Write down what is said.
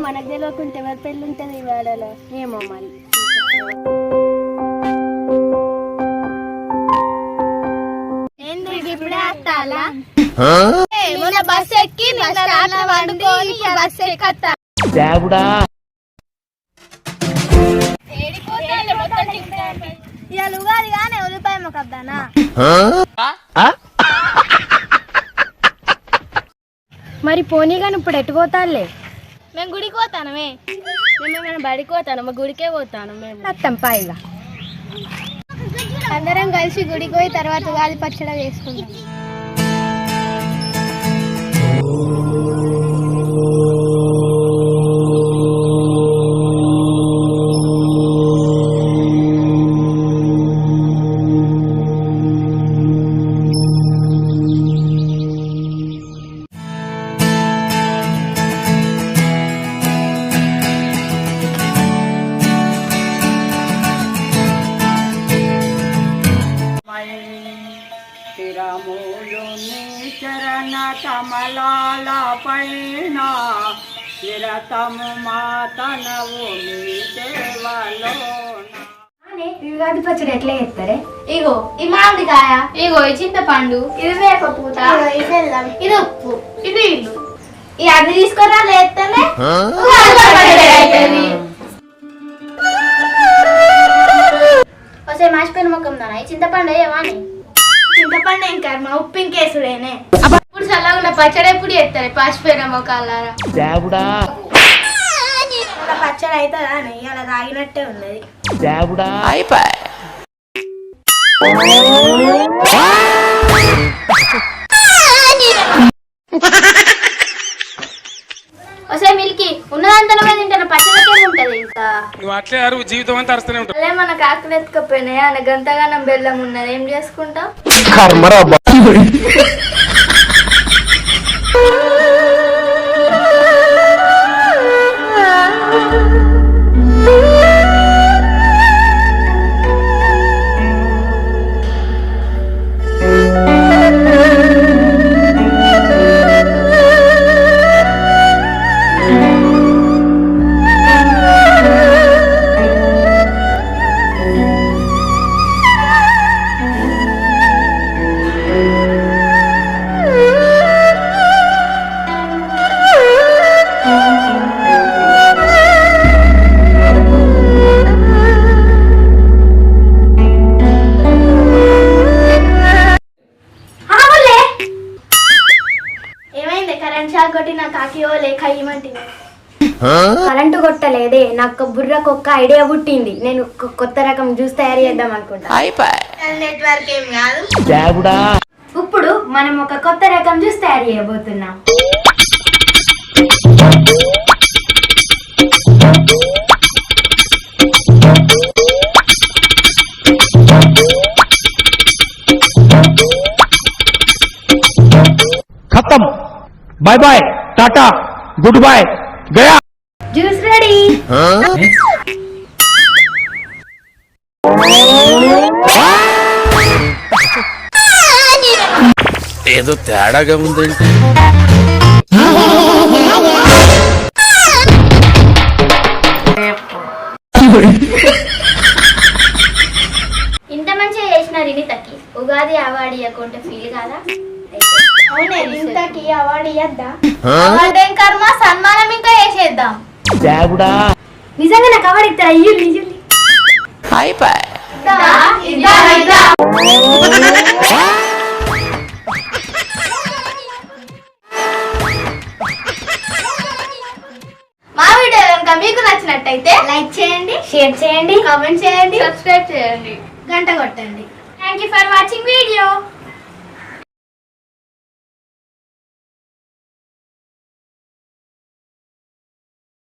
మనకు తెలియకుంటే ఎవరి పెళ్ళి ఉంటుంది ఈ వాడలో ఏమో మరి. బస్ ఎక్కి ఇవాళ ఉగాది కానీ ఉల్లిపాయ మొక్కద్దానా? మరి పోనీ కానీ ఇప్పుడు ఎటు పోతాలే? మేము గుడికి పోతానమే. మేము బడికి పోతాను, మా గుడికే పోతాను. మేము మొత్తం పైగా అందరం కలిసి గుడికి పోయి తర్వాత ఉగాది పచ్చడి వేసుకుంటాం. చరణ కమలాల పైన చిరతము మాతనవు మీ సేవలో. ఉగాది పచ్చడి ఎట్లా చేస్తారే? ఇగో ఈ మామిడికాయ, ఇగో ఈ చింతపండు, ఇది వేప పూత, ఇది బెల్లం, ఇది ఉప్పు, ఇది ఇల్లు. ఈ అన్ని తీసుకురా లేస్తేనే వస్తే మాసిపోయిన ముఖం దానా ఈ చింతపండు ఏమని? చింతపండు ఏం కర్మ, ఉప్పు ఇంకేసుడేనే. ఇప్పుడు చల్లగా పచ్చడి ఎప్పుడు చేస్తారు పాసిపోయిన మొక్కలారా? పచ్చడి అవుతుందా అని అలా తాగినట్టే ఉన్నది. వస్తే మిల్కి ఉన్నదంతా తింటాను, పచ్చడి ఉంటది. ఇంకా జీవితం అంతా అదే మన కాకులు ఎత్తుకపోయినాయి అన్న గంతగానం బెల్లం ఉన్నది, ఏం చేసుకుంటాం? కరెంటు కొట్టలేదే, నాకు బుర్రకు ఒక్క ఐడియా పుట్టింది. నేను కొత్త రకం జ్యూస్ తయారు చేద్దాం అనుకుంటా. నెట్వర్క్ ఏం కాదు. ఇప్పుడు మనం ఒక కొత్త రకం జ్యూస్ తయారు చేయబోతున్నాం. खत्म, bye bye, tata, goodbye, गया. Juice ready. ఏదో తేడాగా ఉందండి. ఇంత మంచిగా చేసిన రినితకి ఉగాది అవార్డు ఇవ్వకుంటే ఫీల్ కాదా? అవునే, రినితకి అవార్డు ఇద్దా. అవార్డు ఏం కర్మ, సన్మానం ఇంకా చేసేద్దాం. నిజంగా నాకు అవార్డు ఇస్తారా? మా వీడియో కనుక మీకు నచ్చినట్టయితే లైక్ చేయండి, షేర్ చేయండి, కామెంట్ చేయండి, సబ్స్క్రైబ్ చేయండి, గంట కొట్టండి. Thank you for watching video.